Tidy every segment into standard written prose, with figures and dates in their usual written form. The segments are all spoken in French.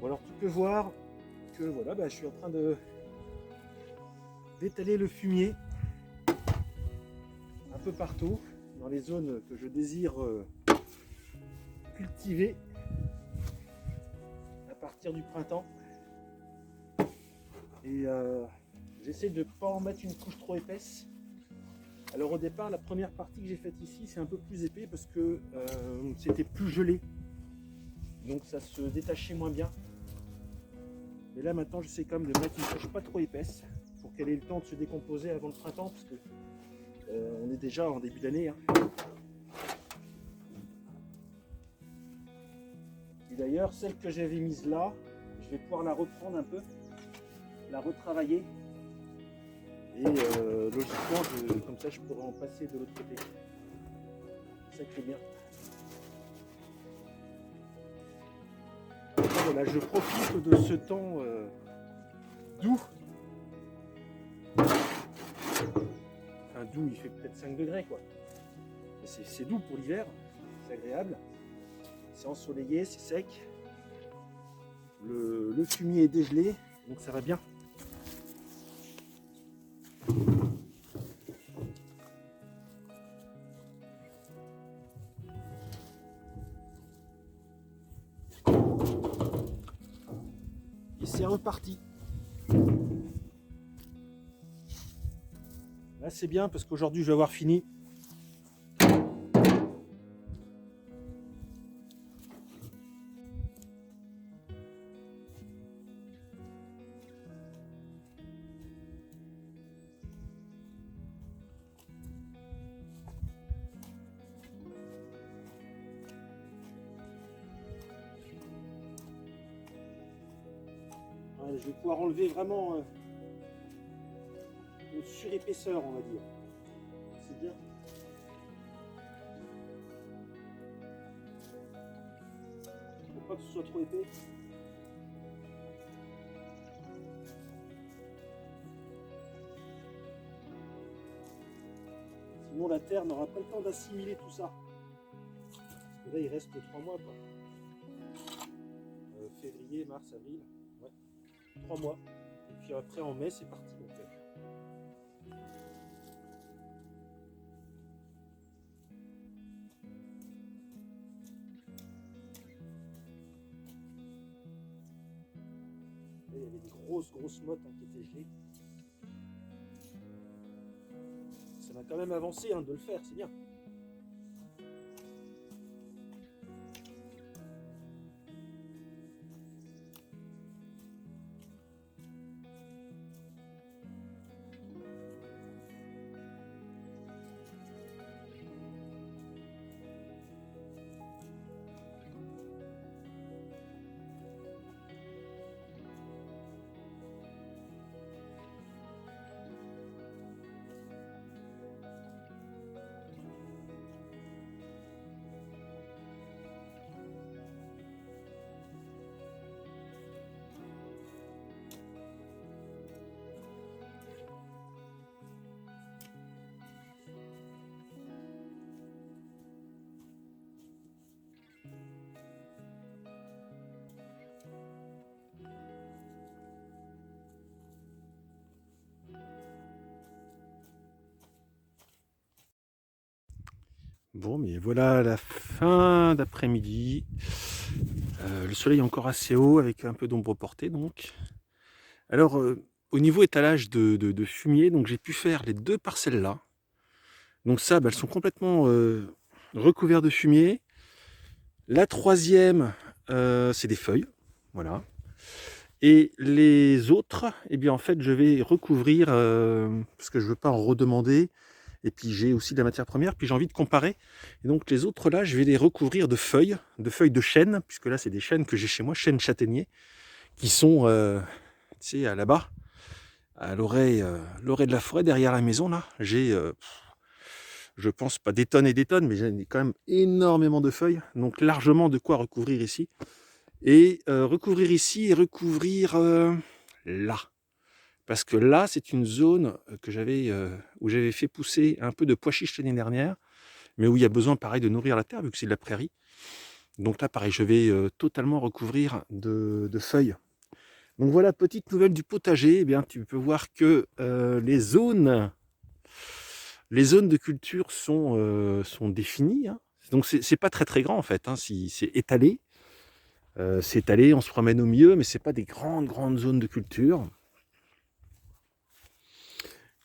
Bon alors tu peux voir que voilà, je suis en train d'étaler le fumier un peu partout dans les zones que je désire cultiver à partir du printemps. Et j'essaie de ne pas en mettre une couche trop épaisse. Alors au départ, la première partie que j'ai faite ici, c'est un peu plus épais parce que c'était plus gelé. Donc ça se détachait moins bien. Mais là maintenant, j'essaie quand même de mettre une couche pas trop épaisse pour qu'elle ait le temps de se décomposer avant le printemps, parce que on est déjà en début d'année. Hein. Et d'ailleurs, celle que j'avais mise là, je vais pouvoir la reprendre un peu, la retravailler. Et logiquement, comme ça, je pourrais en passer de l'autre côté. C'est ça qui est bien. Et voilà, je profite de ce temps doux. Enfin, doux, il fait peut-être 5 degrés, quoi. C'est doux pour l'hiver, c'est agréable. C'est ensoleillé, c'est sec. Le fumier est dégelé, donc ça va bien. Et c'est reparti. Là c'est bien parce qu'aujourd'hui je vais avoir fini. Ouais, je vais pouvoir enlever vraiment une surépaisseur, on va dire. C'est bien. Pour pas que ce soit trop épais. Sinon la terre n'aura pas le temps d'assimiler tout ça. Parce que là il reste 3 mois quoi. Février, mars, avril. Ouais. 3 mois. Et puis après en mai c'est parti. Donc, il y avait des grosses mottes qui étaient gelées. Ça m'a quand même avancé de le faire, c'est bien. Bon, mais voilà la fin d'après-midi. Le soleil est encore assez haut avec un peu d'ombre portée donc. Alors, au niveau étalage de fumier, donc j'ai pu faire les 2 parcelles là. Donc ça, elles sont complètement recouvertes de fumier. La troisième, c'est des feuilles, voilà. Et les autres, eh bien en fait, je vais recouvrir parce que je veux pas en redemander. Et puis j'ai aussi de la matière première, puis j'ai envie de comparer. Et donc les autres là, je vais les recouvrir de feuilles de chêne, puisque là c'est des chênes que j'ai chez moi, chênes châtaigniers, qui sont, tu sais, là-bas, à l'orée de la forêt, derrière la maison là. J'ai, je pense pas des tonnes et des tonnes, mais j'ai quand même énormément de feuilles, donc largement de quoi recouvrir ici. Et recouvrir ici et recouvrir là. Parce que là, c'est une zone que où j'avais fait pousser un peu de pois chiches l'année dernière, mais où il y a besoin pareil de nourrir la terre, vu que c'est de la prairie. Donc là, pareil, je vais totalement recouvrir de feuilles. Donc voilà, petite nouvelle du potager. Eh bien, tu peux voir que les zones de culture sont définies, hein. Donc c'est pas très très grand en fait, hein. Si, c'est étalé. C'est étalé, on se promène au milieu, mais c'est pas des grandes zones de culture.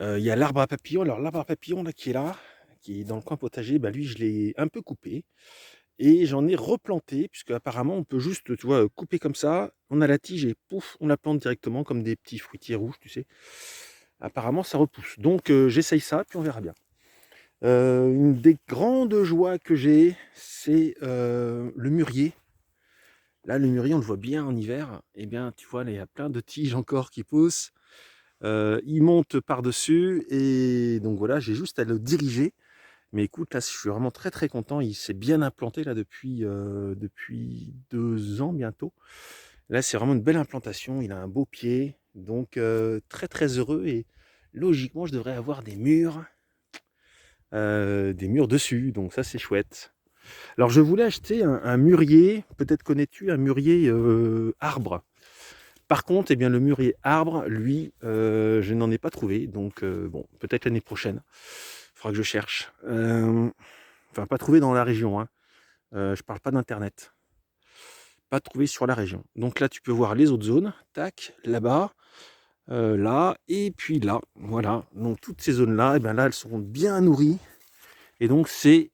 Il y a l'arbre à papillons. Alors l'arbre à papillons là, qui est dans le coin potager, bah, lui je l'ai un peu coupé. Et j'en ai replanté, puisque apparemment on peut juste, tu vois, couper comme ça, on a la tige et pouf, on la plante directement comme des petits fruitiers rouges, tu sais. Apparemment ça repousse. Donc j'essaye ça, puis on verra bien. Une des grandes joies que j'ai, c'est le mûrier. Là, le mûrier, on le voit bien en hiver. Eh bien, tu vois, là, il y a plein de tiges encore qui poussent. Il monte par-dessus, et donc voilà, j'ai juste à le diriger. Mais écoute, là, je suis vraiment très très content. Il s'est bien implanté là depuis 2 ans bientôt. Là, c'est vraiment une belle implantation. Il a un beau pied, donc très très heureux. Et logiquement, je devrais avoir des murs dessus. Donc ça, c'est chouette. Alors, je voulais acheter un mûrier. Peut-être connais-tu un mûrier arbre. Par contre, eh bien, le mûrier arbre, lui, je n'en ai pas trouvé. Donc bon, peut-être l'année prochaine. Il faudra que je cherche. Enfin, pas trouvé dans la région, hein. Je parle pas d'internet. Pas trouvé sur la région. Donc là, tu peux voir les autres zones. Tac, là-bas, là, et puis là. Voilà. Donc toutes ces zones-là, et bien là, elles seront bien nourries. Et donc, c'est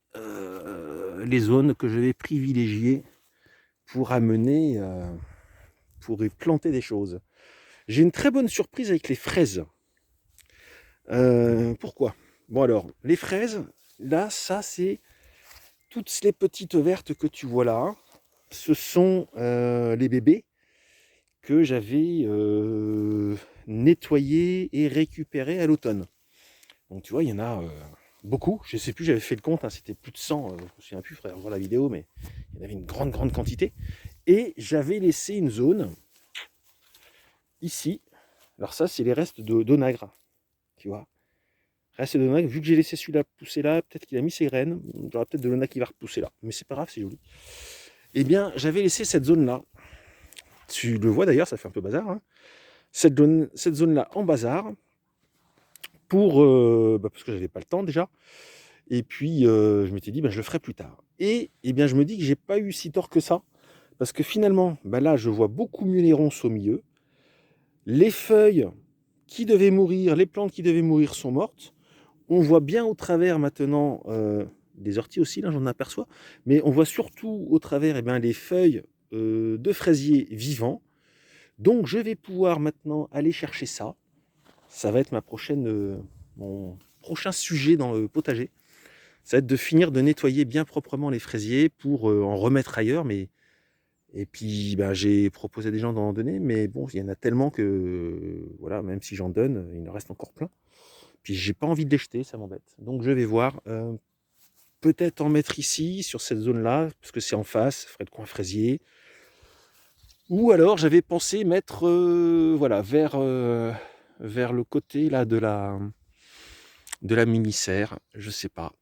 les zones que je vais privilégier pour amener, pour y planter des choses. J'ai une très bonne surprise avec les fraises. Pourquoi? Bon alors, les fraises, là, ça c'est toutes les petites vertes que tu vois là. Ce sont les bébés que j'avais nettoyés et récupérés à l'automne. Donc tu vois, il y en a beaucoup. Je ne sais plus, j'avais fait le compte, hein, c'était plus de 100. Je ne me souviens plus, il faudrait voir la vidéo, mais il y en avait une grande quantité. Et j'avais laissé une zone ici. Alors ça, c'est les restes d'onagre, tu vois. Reste de l'onagre, vu que j'ai laissé celui-là pousser là, peut-être qu'il a mis ses graines. J'aurai peut-être de l'onagre qui va repousser là. Mais c'est pas grave, c'est joli. Eh bien, j'avais laissé cette zone-là. Tu le vois d'ailleurs, ça fait un peu bazar, hein. Cette zone-là en bazar, parce que j'avais pas le temps déjà. Et puis, je m'étais dit, je le ferai plus tard. Et eh bien, je me dis que j'ai pas eu si tort que ça. Parce que finalement, là, je vois beaucoup mieux les ronces au milieu. Les feuilles qui devaient mourir, les plantes qui devaient mourir sont mortes. On voit bien au travers maintenant des orties aussi, là j'en aperçois, mais on voit surtout au travers les feuilles de fraisier vivants. Donc je vais pouvoir maintenant aller chercher ça. Ça va être mon prochain sujet dans le potager. Ça va être de finir de nettoyer bien proprement les fraisiers pour en remettre ailleurs. Et puis j'ai proposé à des gens d'en donner, mais bon, il y en a tellement que voilà, même si j'en donne, il en reste encore plein. Puis j'ai pas envie de les jeter, ça m'embête. Donc je vais voir. Peut-être en mettre ici, sur cette zone-là, parce que c'est en face, ça ferait le coin fraisier. Ou alors j'avais pensé mettre vers le côté là de la mini-serre. Je sais pas.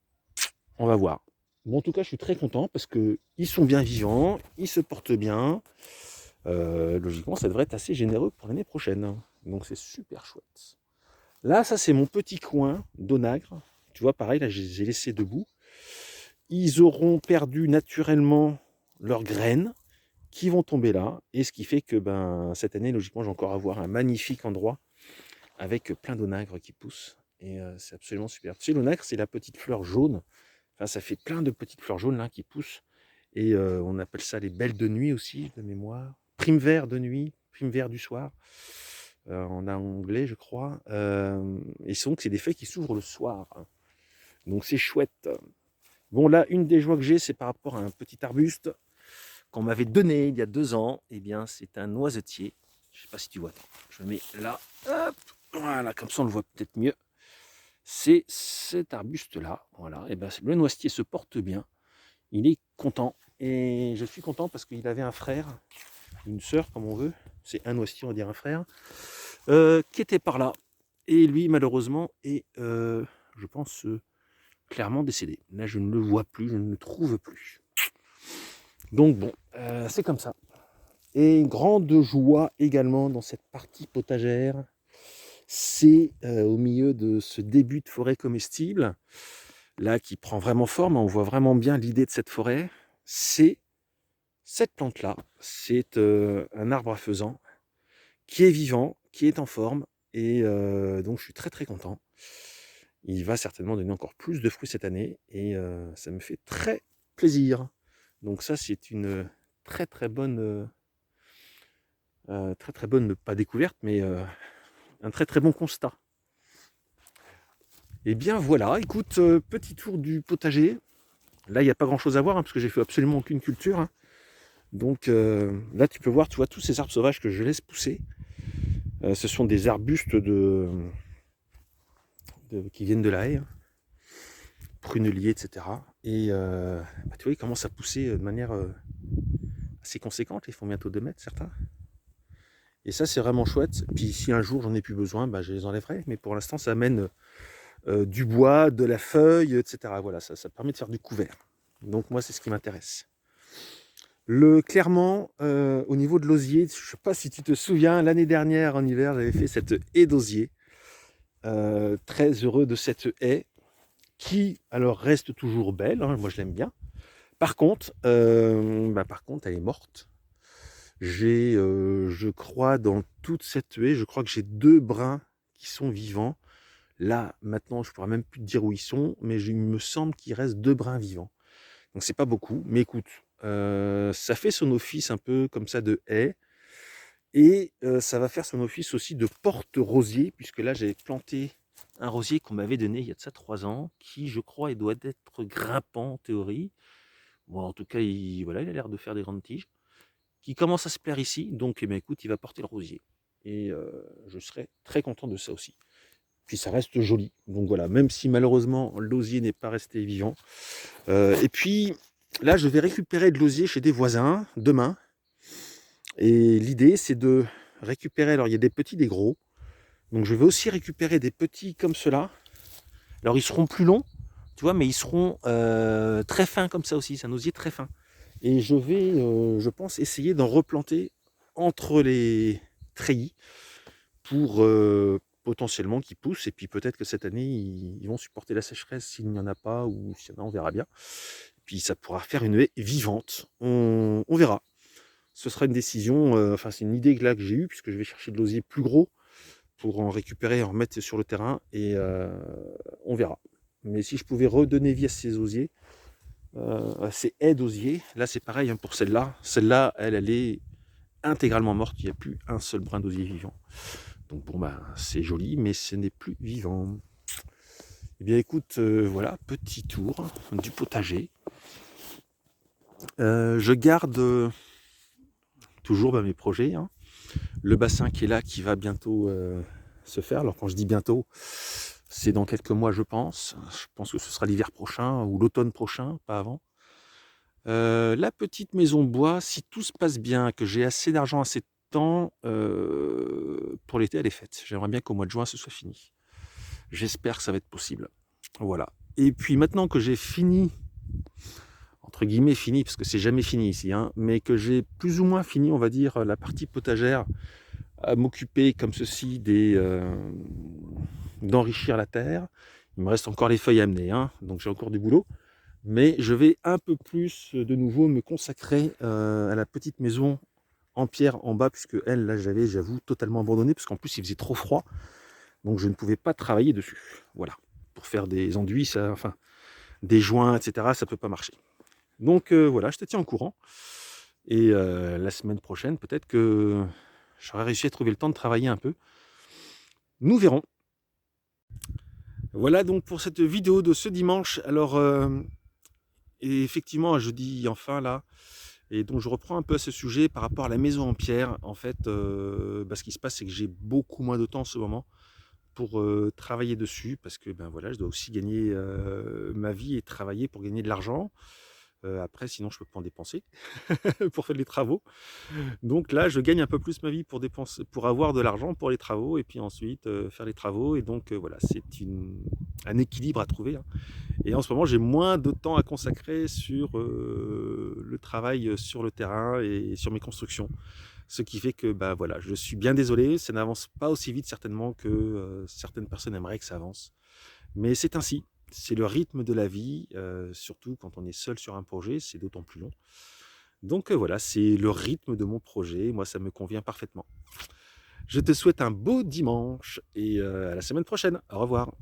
On va voir. Bon, en tout cas, je suis très content parce que ils sont bien vivants, ils se portent bien. Logiquement, ça devrait être assez généreux pour l'année prochaine. Donc c'est super chouette. Là, ça c'est mon petit coin d'onagre. Tu vois, pareil, là j'ai laissé debout. Ils auront perdu naturellement leurs graines qui vont tomber là. Et ce qui fait que cette année, logiquement, je vais encore avoir un magnifique endroit avec plein d'onagres qui poussent. Et c'est absolument super. Tu sais, l'onagre, c'est la petite fleur jaune. Enfin, ça fait plein de petites fleurs jaunes là qui poussent. Et on appelle ça les belles de nuit aussi, de mémoire. Prime vert de nuit, prime vert du soir. En anglais, je crois. Et donc, c'est des feuilles qui s'ouvrent le soir. Donc, c'est chouette. Bon, là, une des joies que j'ai, c'est par rapport à un petit arbuste qu'on m'avait donné il y a 2 ans. Eh bien, c'est un noisetier. Je ne sais pas si tu vois. Attends, je le mets là. Hop, voilà, comme ça, on le voit peut-être mieux. C'est cet arbuste-là. Voilà. Et le noisetier se porte bien. Il est content. Et je suis content parce qu'il avait un frère, une sœur, comme on veut. C'est un noisetier, on va dire un frère, qui était par là. Et lui, malheureusement, est, je pense, clairement décédé. Là, je ne le vois plus, je ne le trouve plus. Donc bon, c'est comme ça. Et une grande joie également dans cette partie potagère, c'est au milieu de ce début de forêt comestible, là qui prend vraiment forme, on voit vraiment bien l'idée de cette forêt, c'est cette plante-là. C'est un arbre à faisan qui est vivant, qui est en forme, et donc je suis très très content. Il va certainement donner encore plus de fruits cette année, et ça me fait très plaisir. Donc ça, c'est une très très bonne, pas découverte, mais un très très bon constat. Et bien voilà, écoute, petit tour du potager. Là, il n'y a pas grand chose à voir, hein, parce que j'ai fait absolument aucune culture, hein. Donc là, tu peux voir, tu vois, tous ces arbres sauvages que je laisse pousser. Ce sont des arbustes qui viennent de la haie, hein, pruneliers, etc. Et tu vois, ils commencent à pousser de manière assez conséquente. Ils font bientôt 2 mètres, certains. Et ça, c'est vraiment chouette. Puis si un jour j'en ai plus besoin, je les enlèverai. Mais pour l'instant, ça amène du bois, de la feuille, etc. Voilà, ça permet de faire du couvert. Donc moi, c'est ce qui m'intéresse. Clairement, au niveau de l'osier, je ne sais pas si tu te souviens, l'année dernière en hiver, j'avais fait cette haie d'osier. Très heureux de cette haie qui, alors, reste toujours belle, hein, moi je l'aime bien. Par contre, elle est morte. J'ai, je crois, dans toute cette haie, je crois que j'ai 2 brins qui sont vivants. Là, maintenant, je ne pourrais même plus te dire où ils sont, mais il me semble qu'il reste 2 brins vivants. Donc c'est pas beaucoup, mais écoute, ça fait son office un peu comme ça de haie, et ça va faire son office aussi de porte-rosier, puisque là j'ai planté un rosier qu'on m'avait donné il y a de ça 3 ans, qui je crois il doit être grimpant en théorie. Bon, en tout cas, voilà, il a l'air de faire des grandes tiges, qui commence à se plaire ici, donc eh bien, écoute, il va porter le rosier. Et je serai très content de ça aussi. Puis ça reste joli, donc voilà, même si malheureusement l'osier n'est pas resté vivant. Et puis là, je vais récupérer de l'osier chez des voisins demain. Et l'idée, c'est de récupérer, alors il y a des petits, des gros. Donc je vais aussi récupérer des petits comme ceux-là. Alors ils seront plus longs, tu vois, mais ils seront très fins comme ça aussi. C'est un osier très fin. Et je vais, je pense, essayer d'en replanter entre les treillis pour potentiellement qu'ils poussent. Et puis peut-être que cette année, ils vont supporter la sécheresse s'il n'y en a pas, ou s'il y en a, on verra bien. Puis ça pourra faire une haie vivante. On verra. Ce sera une décision, enfin c'est une idée là que j'ai eue, puisque je vais chercher de l'osier plus gros pour en récupérer, en remettre sur le terrain, et on verra. Mais si je pouvais redonner vie à ces osiers, à ces haies d'osier, là c'est pareil, hein, pour celle-là. Celle-là, elle est intégralement morte, il n'y a plus un seul brin d'osier vivant. Donc bon, c'est joli, mais ce n'est plus vivant. Eh bien écoute, voilà, petit tour du potager. Je garde toujours mes projets, hein. Le bassin qui est là, qui va bientôt se faire. Alors quand je dis bientôt, c'est dans quelques mois, je pense. Je pense que ce sera l'hiver prochain ou l'automne prochain, pas avant. La petite maison bois, si tout se passe bien, que j'ai assez d'argent, assez de temps, pour l'été, elle est faite. J'aimerais bien qu'au mois de juin, ce soit fini. J'espère que ça va être possible. Voilà. Et puis maintenant que j'ai fini, entre guillemets fini, parce que c'est jamais fini ici, hein, mais que j'ai plus ou moins fini, on va dire, la partie potagère, à m'occuper comme ceci d'enrichir la terre. Il me reste encore les feuilles à amener, hein, donc j'ai encore du boulot. Mais je vais un peu plus de nouveau me consacrer à la petite maison en pierre en bas, puisque elle, là, j'avais, j'avoue, totalement abandonné, parce qu'en plus, il faisait trop froid, donc je ne pouvais pas travailler dessus. Voilà. Pour faire des enduits, enfin, des joints, etc., ça ne peut pas marcher. Donc voilà, je te tiens au courant. Et la semaine prochaine, peut-être que j'aurai réussi à trouver le temps de travailler un peu. Nous verrons. Voilà donc pour cette vidéo de ce dimanche. Alors, et effectivement, je dis enfin là, et donc je reprends un peu à ce sujet par rapport à la maison en pierre. En fait, ce qui se passe, c'est que j'ai beaucoup moins de temps en ce moment pour travailler dessus, parce que voilà, je dois aussi gagner ma vie et travailler pour gagner de l'argent. Après sinon je peux pas en dépenser pour faire les travaux. Donc là, je gagne un peu plus ma vie pour dépenser pour avoir de l'argent pour les travaux et puis ensuite, faire les travaux et donc voilà, c'est un équilibre à trouver, hein. Et en ce moment, j'ai moins de temps à consacrer sur, le travail, sur le terrain et sur mes constructions. Ce qui fait que, bah, voilà, je suis bien désolé, ça n'avance pas aussi vite certainement que, certaines personnes aimeraient que ça avance. Mais c'est ainsi, c'est le rythme de la vie, surtout quand on est seul sur un projet, c'est d'autant plus long. Donc, voilà, c'est le rythme de mon projet, moi ça me convient parfaitement. Je te souhaite un beau dimanche et à la semaine prochaine. Au revoir.